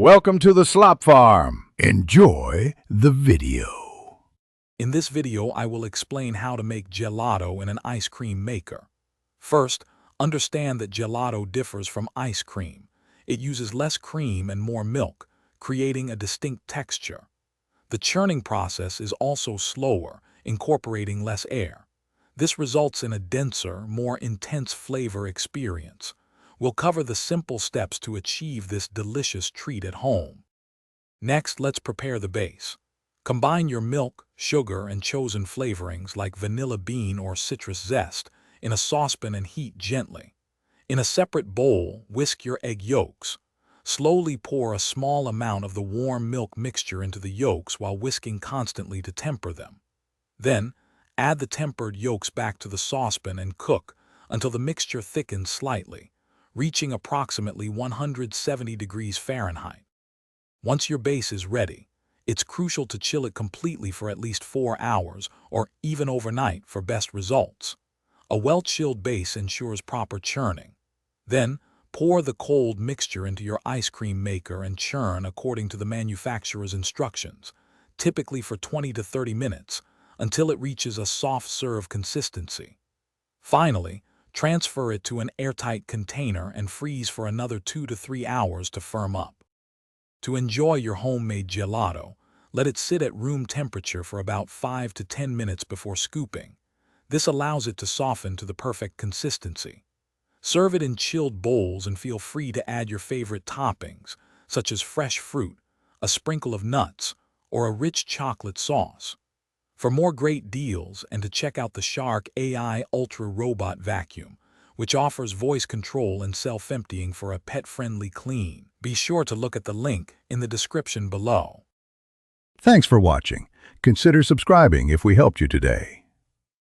Welcome to the Slop Farm. Enjoy the video. In this video, I will explain how to make gelato in an ice cream maker. First, understand that gelato differs from ice cream. It uses less cream and more milk, creating a distinct texture. The churning process is also slower, incorporating less air. This results in a denser, more intense flavor experience. We'll cover the simple steps to achieve this delicious treat at home. Next, let's prepare the base. Combine your milk, sugar, and chosen flavorings like vanilla bean or citrus zest in a saucepan and heat gently. In a separate bowl, whisk your egg yolks. Slowly pour a small amount of the warm milk mixture into the yolks while whisking constantly to temper them. Then, add the tempered yolks back to the saucepan and cook until the mixture thickens slightly, reaching approximately 170 degrees Fahrenheit. Once your base is ready, it's crucial to chill it completely for at least 4 hours or even overnight for best results. A well-chilled base ensures proper churning. Then, pour the cold mixture into your ice cream maker and churn according to the manufacturer's instructions, typically for 20 to 30 minutes, until it reaches a soft serve consistency. Finally, transfer it to an airtight container and freeze for another 2 to 3 hours to firm up. To enjoy your homemade gelato, let it sit at room temperature for about 5 to 10 minutes before scooping. This allows it to soften to the perfect consistency. Serve it in chilled bowls and feel free to add your favorite toppings, such as fresh fruit, a sprinkle of nuts, or a rich chocolate sauce. For more great deals and to check out the Shark AI Ultra Robot Vacuum, which offers voice control and self-emptying for a pet-friendly clean, be sure to look at the link in the description below. Thanks for watching. Consider subscribing if we helped you today.